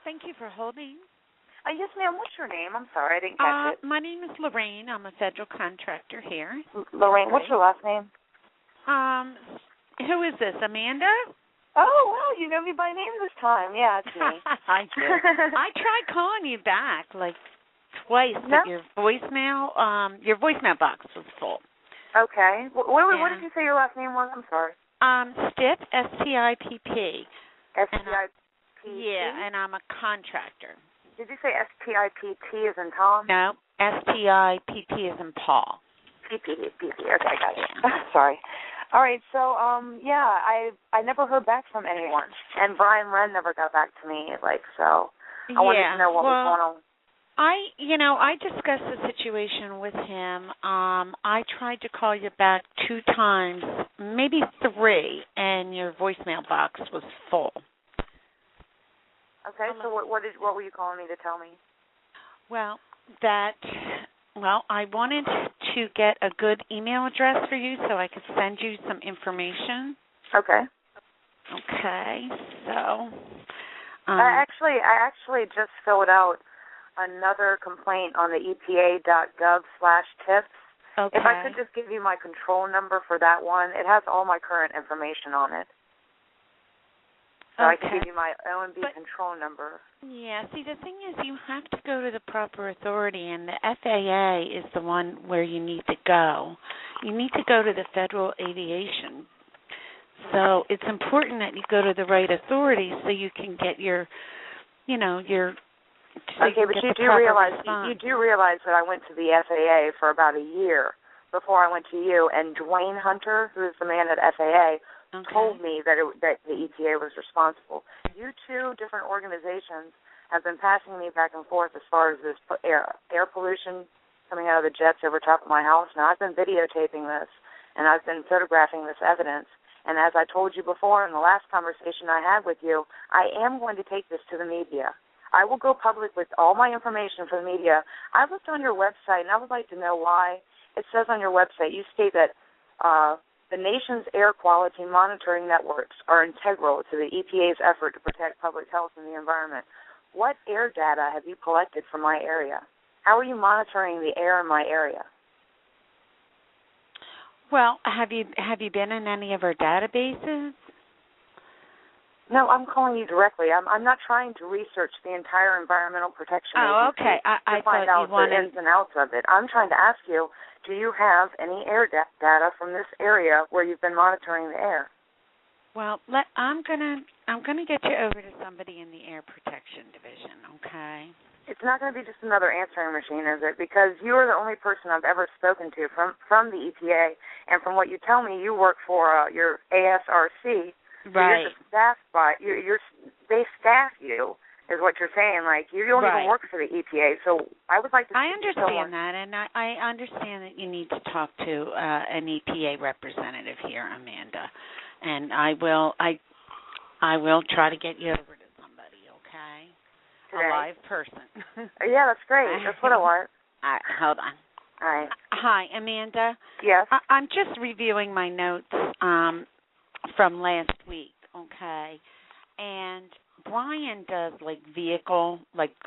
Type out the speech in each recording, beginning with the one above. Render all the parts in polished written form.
Thank you for holding. Yes, ma'am. What's your name? I'm sorry, I didn't catch it. My name is Lorraine. I'm a federal contractor here. Lorraine, what's your last name? Who is this, Amanda? Oh, well, you know me by name this time. Yeah, it's me. I do. I tried calling you back like twice, No? but your voicemail box was full. Okay. What did you say your last name was? I'm sorry. Stipp, S-T-I-P-P. S-T-I-P-T? Yeah, and I'm a contractor. Did you say S-T-I-P-T as in Tom? No, S-T-I-P-P as in Paul. P-P. Okay, I got it. Sorry. All right, so, I never heard back from anyone. And Brian Wren never got back to me, so I wanted to know what was going on. I discussed the situation with him. I tried to call you back 2 times, maybe 3, and your voicemail box was full. Okay, so what were you calling me to tell me? Well, I wanted to get a good email address for you so I could send you some information. Okay. Okay, so I actually just filled out another complaint on the EPA.gov/tips. Okay. If I could just give you my control number for that one, it has all my current information on it. So I can give you my OMB control number. Yeah, see, the thing is you have to go to the proper authority, and the FAA is the one where you need to go. You need to go to the Federal Aviation. So it's important that you go to the right authority so you can get your. Okay, but you do realize that I went to the FAA for about a year before I went to you, and Dwayne Hunter, who is the man at FAA, told me that the EPA was responsible. You 2 different organizations have been passing me back and forth as far as this air pollution coming out of the jets over top of my house. Now, I've been videotaping this, and I've been photographing this evidence. And as I told you before in the last conversation I had with you, I am going to take this to the media. I will go public with all my information for the media. I looked on your website, and I would like to know why it says on your website, you state that the nation's air quality monitoring networks are integral to the EPA's effort to protect public health and the environment. What air data have you collected from my area? How are you monitoring the air in my area? Well, have you been in any of our databases? No, I'm calling you directly. I'm not trying to research the entire Environmental Protection Agency okay. I find out the ins and outs of it. I'm trying to ask you, do you have any air data from this area where you've been monitoring the air? Well, I'm gonna get you over to somebody in the Air Protection Division. Okay. It's not going to be just another answering machine, is it? Because you are the only person I've ever spoken to from the EPA, and from what you tell me, you work for your ASRC. Right. You're just staffed by they staff you, is what you're saying. Like you don't even work for the EPA. So I would like to. I understand that, and I understand that you need to talk to an EPA representative here, Amanda, and I will try to get you over to somebody. Okay. Today. A live person. Yeah, that's great. That's what I want. Hold on. All right. Hi, Amanda. Yes. I'm just reviewing my notes from last week, okay? And Brian does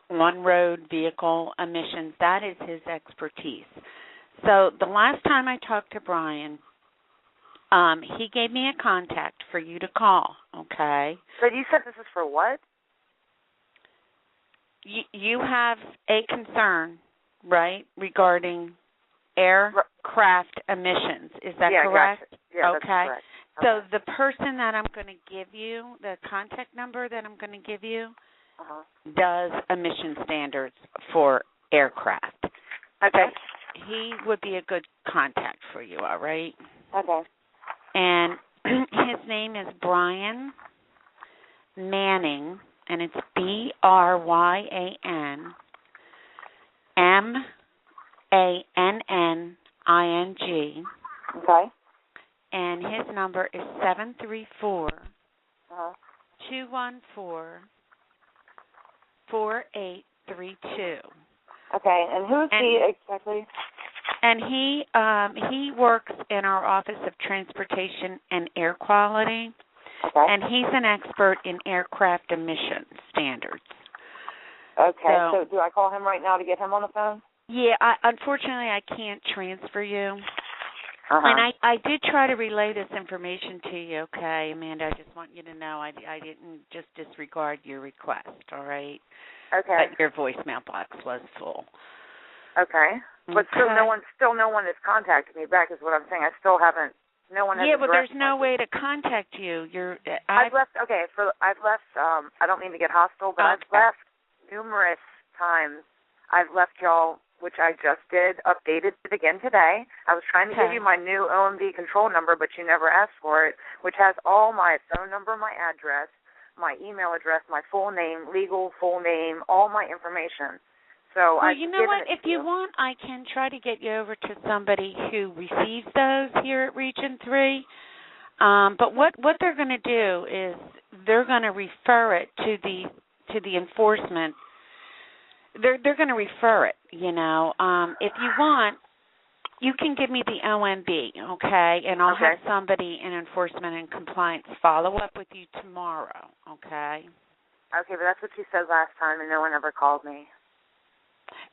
on-road vehicle emissions. That is his expertise. So the last time I talked to Brian, he gave me a contact for you to call, okay? So you said this is for what? You have a concern, right, regarding aircraft emissions. Is that correct? Gotcha. Yeah, okay. That's correct. So the person that I'm going to give you, the contact number that I'm going to give you, does emission standards for aircraft. Okay. He would be a good contact for you, all right? Okay. And his name is Brian Manning, and it's BRYANMANNING. Okay. And his number is 734-214-4832. Okay, and who is he exactly? And he works in our Office of Transportation and Air Quality. Okay. And he's an expert in aircraft emission standards. Okay, so do I call him right now to get him on the phone? Yeah, unfortunately I can't transfer you. Uh-huh. And I did try to relay this information to you, okay, Amanda? I just want you to know I didn't just disregard your request, all right? Okay. But your voicemail box was full. Okay. But still no one has contacted me back is what I'm saying. I still haven't. No one has. Yeah, but there's no way to contact you. I've left. Okay, I've left. I don't mean to get hostile, but I've left numerous times. I've left y'all, which I just did, updated it again today. I was trying to give you my new OMB control number, but you never asked for it, which has all my phone number, my address, my email address, my full name, legal full name, all my information. So you know what? If you want, I can try to get you over to somebody who receives those here at Region 3. But what they're going to do is they're going to refer it to the enforcement. They're going to refer it. You know, if you want, you can give me the OMB, okay, and I'll have somebody in enforcement and compliance follow up with you tomorrow, okay? Okay, but that's what you said last time, and no one ever called me.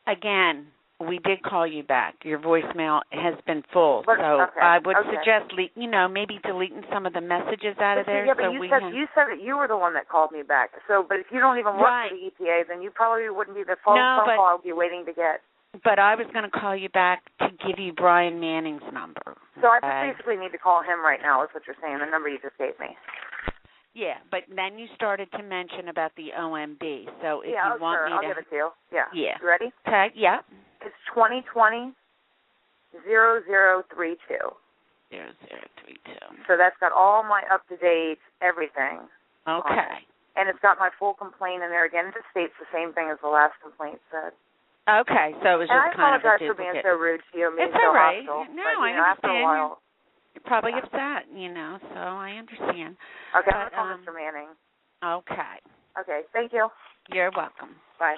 Again, we did call you back. Your voicemail has been full, so I would suggest, maybe deleting some of the messages out of there. Yeah, but you said that you were the one that called me back. So, but if you don't even work for the EPA, then you probably wouldn't be the phone call I would be waiting to get. But I was going to call you back to give you Brian Manning's number. So I just basically need to call him right now, is what you're saying, the number you just gave me. Yeah, but then you started to mention about the OMB. So if you want me I'll give it to you. Yeah. Yeah. You ready? Okay, yeah. It's 2020-0032. 0032. So that's got all my up-to-date everything. Okay. And it's got my full complaint in there. Again, it just states the same thing as the last complaint said. Okay, so it was just kind of a duplicate. I apologize for being so rude to you. It's all right. Hostile, no, but, I understand. After a while, you're probably upset, so I understand. Okay, I'm going to call Mr. Manning. Okay. Okay, thank you. You're welcome. Bye.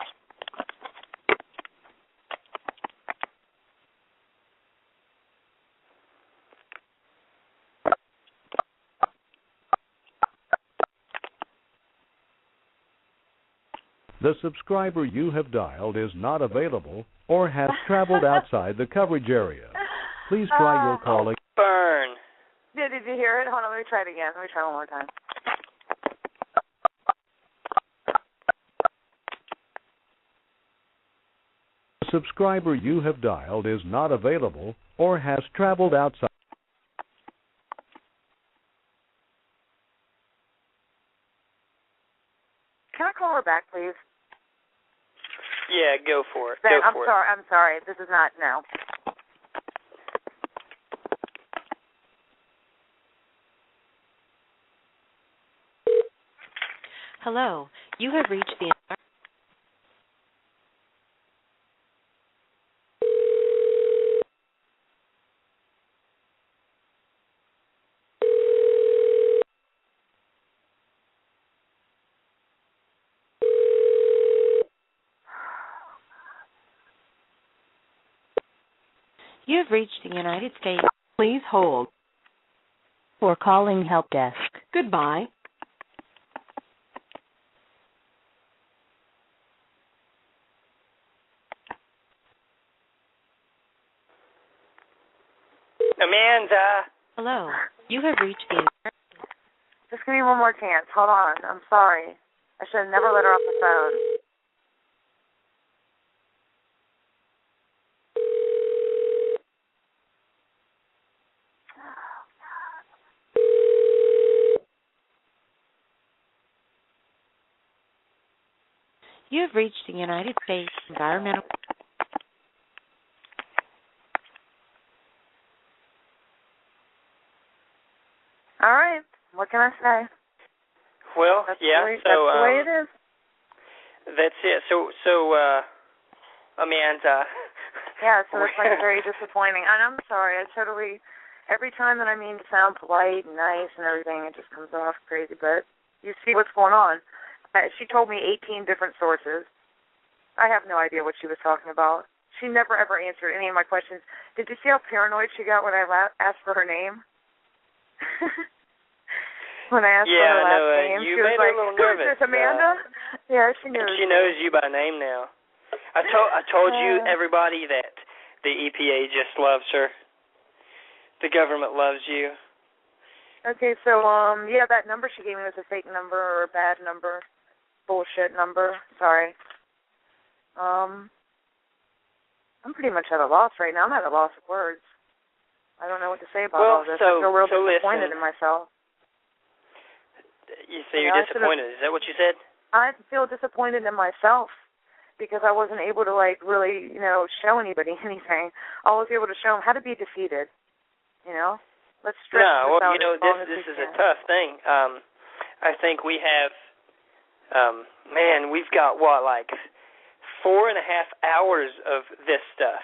The subscriber you have dialed is not available or has traveled outside the coverage area. Please try your call again. Burn. Did you hear it? Hold on, let me try it again. Let me try one more time. The subscriber you have dialed is not available or has traveled outside. Can I call her back, please? Yeah, go for it. I'm sorry. This is not, no. Hello. You have reached the... You have reached the United States. Please hold for calling help desk. Goodbye. Amanda. Hello. You have reached the... Just give me one more chance. Hold on. I'm sorry. I should have never let her off the phone. You have reached the United States Environmental... All right. What can I say? Well, that's that's the way it is. That's it. So, Amanda. Yeah, so it's very disappointing. And I'm sorry. Every time that I mean to sound polite and nice and everything, it just comes off crazy. But you see what's going on. She told me 18 different sources. I have no idea what she was talking about. She never, ever answered any of my questions. Did you see how paranoid she got when I asked for her name? When I asked for her last name, you she was made like, her a little "Who nervous. is this, Amanda?" Yeah, she knows. She knows you by name now. I told you, everybody, that the EPA just loves her. The government loves you. Okay, so yeah, that number she gave me was a fake number or a bad number, bullshit number. Sorry. I'm pretty much at a loss right now. I'm at a loss of words. I don't know what to say about all this. I feel real disappointed in myself. You say you're disappointed. Is that what you said? I feel disappointed in myself because I wasn't able to, like, really, show anybody anything. I was able to show them how to be defeated, Let's stretch this out. This is a tough thing. I think we have, we've got, 4.5 hours of this stuff.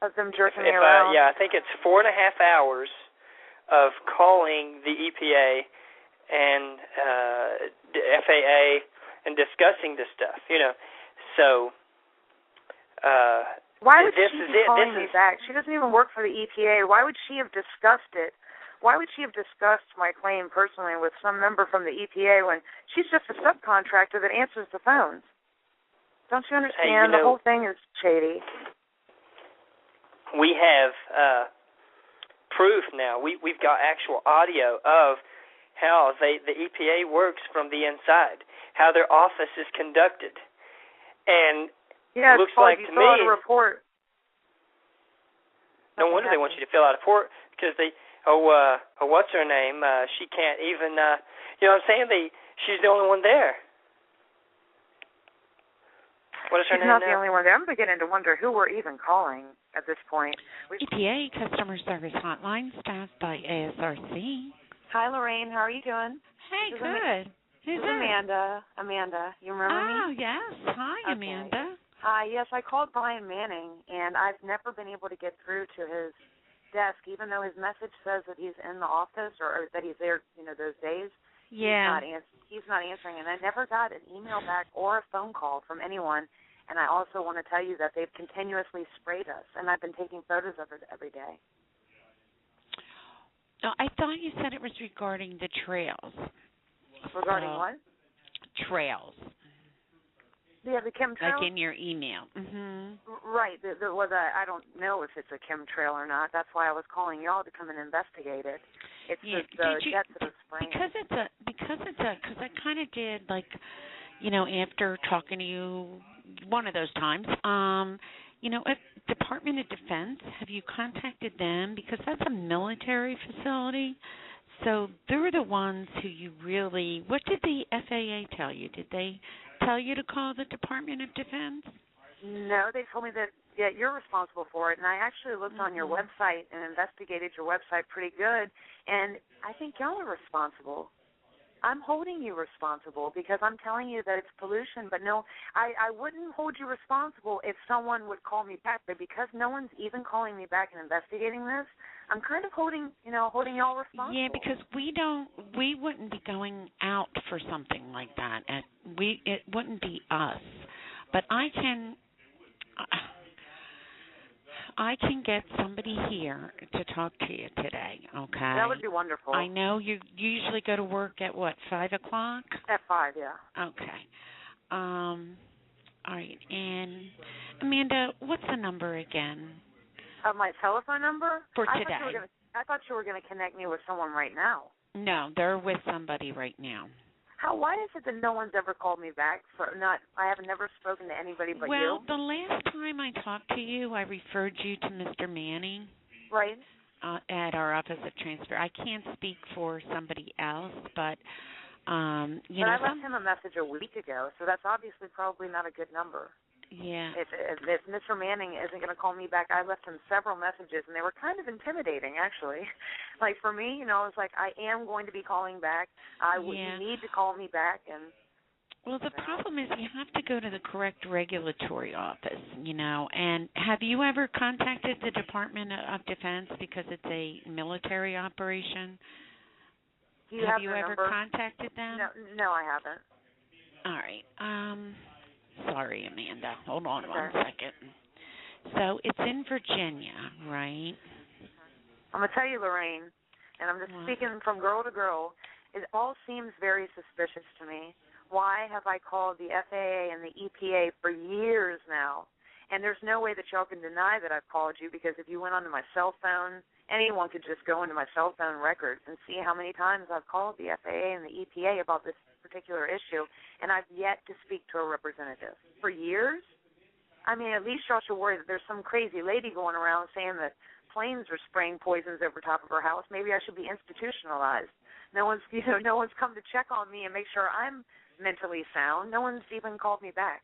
Of them jerking me around? I think it's 4.5 hours of calling the EPA and the FAA and discussing this stuff, So, why would she be calling me back? She doesn't even work for the EPA. Why would she have discussed it? Why would she have discussed my claim personally with some member from the EPA when she's just a subcontractor that answers the phones? Don't you understand? The whole thing is shady. We have proof now. We've got actual audio of how the EPA works from the inside, how their office is conducted. And it looks like to me, a report. No wonder they want you to fill out a report because what's her name? She can't even, you know what I'm saying? She's the only one there. What is her name? She's not the only one there. I'm beginning to wonder who we're even calling at this point. EPA Customer Service Hotline, staffed by ASRC. Hi, Lorraine. How are you doing? Hey, good. Who's that? Amanda. Amanda, you remember me? Oh, yes. Hi, Amanda. Hi, yes, I called Brian Manning, and I've never been able to get through to his desk, even though his message says that he's in the office or that he's there, those days. Yeah. He's not answering, and I never got an email back or a phone call from anyone. And I also want to tell you that they've continuously sprayed us, and I've been taking photos of it every day. Oh, I thought you said it was regarding the trails. Regarding what? Trails. Yeah, the chemtrails? Like in your email. Mm-hmm. Right. I don't know if it's a chemtrail or not. That's why I was calling y'all to come and investigate it. It's just the jets that are spraying. Because I kind of did, after talking to you one of those times, Department of Defense, have you contacted them? Because that's a military facility. So they're the ones who you really, what did the FAA tell you? Did they tell you to call the Department of Defense? No, they told me that, you're responsible for it. And I actually looked on your website and investigated your website pretty good. And I think y'all are responsible. I'm holding you responsible because I'm telling you that it's pollution. But no, I wouldn't hold you responsible if someone would call me back. But because no one's even calling me back and investigating this, I'm kind of holding y'all responsible. Yeah, because we wouldn't be going out for something like that. It wouldn't be us. But I can get somebody here to talk to you today, okay? That would be wonderful. I know you usually go to work at, 5 o'clock? At 5, yeah. Okay. All right. And, Amanda, what's the number again? My telephone number? For today. I thought you were going to connect me with someone right now. No, they're with somebody right now. Why is it that no one's ever called me back? I have never spoken to anybody but you. Well, the last time I talked to you, I referred you to Mr. Manning. Right. At our Office of Transfer. I can't speak for somebody else, but, I left him a message a week ago, so that's obviously probably not a good number. Yeah. If Mr. Manning isn't going to call me back, I left him several messages, and they were kind of intimidating, actually. Like, for me, I was like, I am going to be calling back. You need to call me back. Well, the problem is you have to go to the correct regulatory office, and have you ever contacted the Department of Defense because it's a military operation? Have you ever contacted them? No, I haven't. All right. Sorry, Amanda. Hold on one second. So it's in Virginia, right? I'm going to tell you, Lorraine, and I'm just speaking from girl to girl, it all seems very suspicious to me. why have I called the FAA and the EPA for years now? And there's no way that y'all can deny that I've called you, because if you went onto my cell phone, anyone could just go into my cell phone records and see how many times I've called the FAA and the EPA about this particular issue, and I've yet to speak to a representative. For years? I mean, at least y'all should worry that there's some crazy lady going around saying that planes are spraying poisons over top of her house. Maybe I should be institutionalized. No one's come to check on me and make sure I'm mentally sound. No one's even called me back.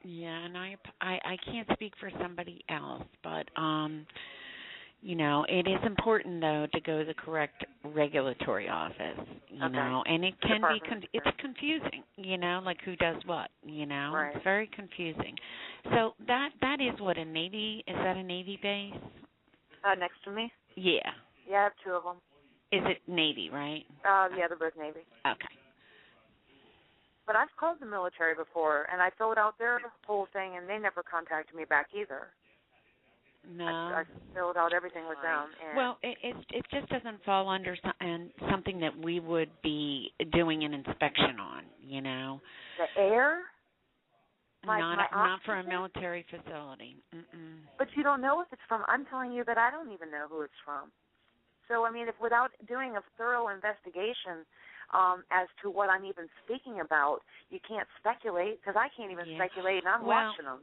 Yeah, and I can't speak for somebody else, but it is important though to go to the correct regulatory office, know, and it can it's confusing, like who does what, Right. It's very confusing. So that is what is that a Navy base? Next to me? Yeah. Yeah, I have two of them. Is it Navy, right? Yeah, they're both Navy. Okay. But I've called the military before, and I filled out their whole thing, and they never contacted me back either. No. I filled out everything with them. And well, it just doesn't fall under something that we would be doing an inspection on, The air? Not for a military facility. Mm-mm. But you don't know if it's from. I'm telling you that I don't even know who it's from. So, I mean, if without doing a thorough investigation as to what I'm even speaking about, you can't speculate, because I can't even speculate, and I'm watching them.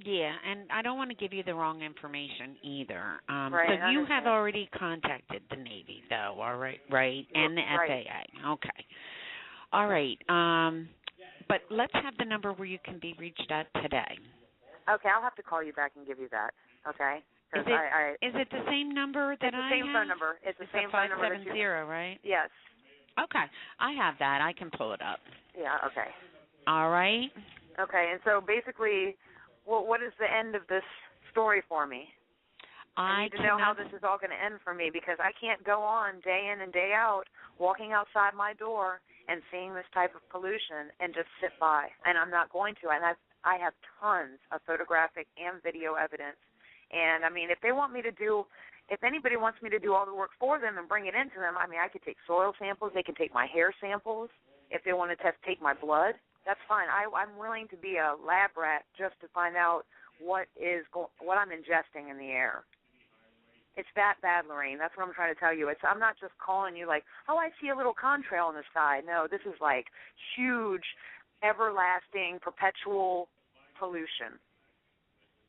Yeah, and I don't want to give you the wrong information either. Right, so you have already contacted the Navy, though, all right? Right, and the FAA. Okay. All right. But let's have the number where you can be reached at today. Okay, I'll have to call you back and give you that, okay? Is it the same number that I have? It's the same phone number. It's the same phone number. 570, right? Yes. Okay. I have that. I can pull it up. Yeah, okay. All right. Okay, and so basically, what is the end of this story for me? I need to know how this is all going to end for me, because I can't go on day in and day out walking outside my door and seeing this type of pollution and just sit by. And I'm not going to. And I have tons of photographic and video evidence. And, I mean, if anybody wants me to do all the work for them and bring it into them, I mean, I could take soil samples. They can take my hair samples. If they want to take my blood, that's fine. I'm willing to be a lab rat just to find out what I'm ingesting in the air. It's that bad, Lorraine. That's what I'm trying to tell you. I'm not just calling you like, oh, I see a little contrail in the sky. No, this is like huge, everlasting, perpetual pollution.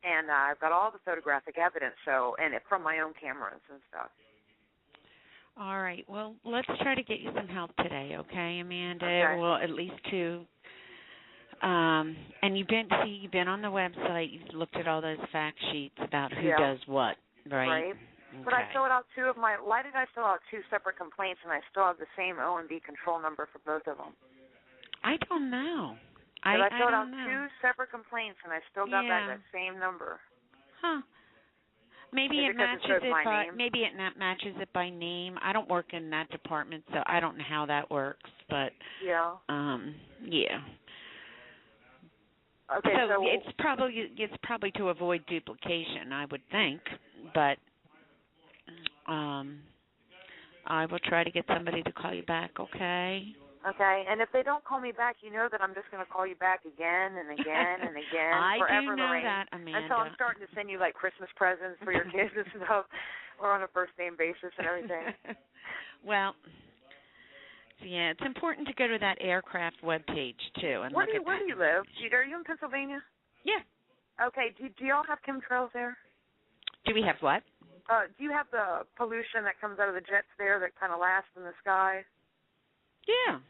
And I've got all the photographic evidence, and from my own cameras and stuff. All right. Well, let's try to get you some help today, okay, Amanda? Okay. Well, at least two. And you've been on the website. You've looked at all those fact sheets about who does what, right? Okay. But I filled out why did I fill out two separate complaints and I still have the same O&B control number for both of them? I don't know. I filled out two separate complaints and I still got that same number. Huh. Maybe it matches it by name. I don't work in that department, so I don't know how that works, but yeah. Okay, so it's probably to avoid duplication, I would think, but I will try to get somebody to call you back, okay? Okay, and if they don't call me back, you know that I'm just going to call you back again and again and again forever, do know Lorraine. That, Amanda. Until I'm starting to send you, like, Christmas presents for your kids and stuff. We're on a first-name basis and everything. Well, yeah, it's important to go to that aircraft webpage, too. And where do you live? Are you in Pennsylvania? Yeah. Okay, do y'all have chemtrails there? Do we have what? Do you have the pollution that comes out of the jets there that kind of lasts in the sky? Yeah.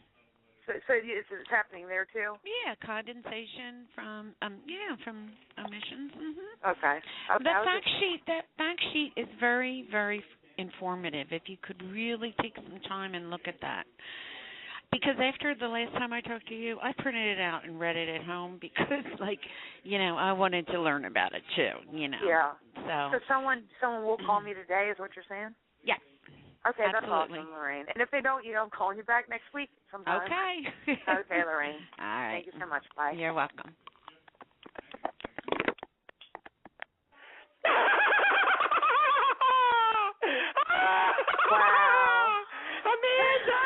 So it's happening there too? Yeah, condensation from emissions. Mm-hmm. Okay. That fact sheet is very, very informative. If you could really take some time and look at that. Because after the last time I talked to you, I printed it out and read it at home because, I wanted to learn about it too, Yeah. So someone will call me today, is what you're saying? Yeah. Okay, absolutely. That's awesome, Lorraine. And if they don't, I'm calling you back next week sometime. Okay. Okay, Lorraine. All right. Thank you so much. Bye. You're welcome. Wow. Amanda!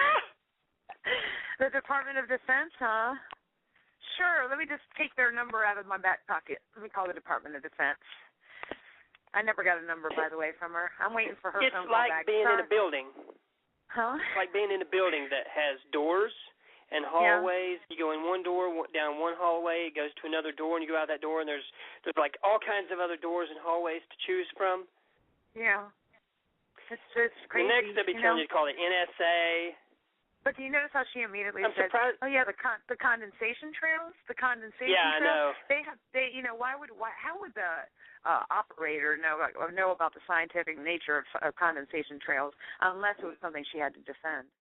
The Department of Defense, huh? me just take their number out of my back pocket. Let me call the Department of Defense. I never got a number, by the way, from her. I'm waiting for her phone call back. It's like being in a building. Huh? It's like being in a building that has doors and hallways. You go in one door, down one hallway, it goes to another door, and you go out that door, and there's like all kinds of other doors and hallways to choose from. Yeah. It's crazy. The next they'll be telling you to call the NSA. But do you notice how she immediately said, surprised. "Oh yeah, the condensation trails, the condensation trails." Yeah, I know. How would the operator know about the scientific nature of condensation trails unless it was something she had to defend?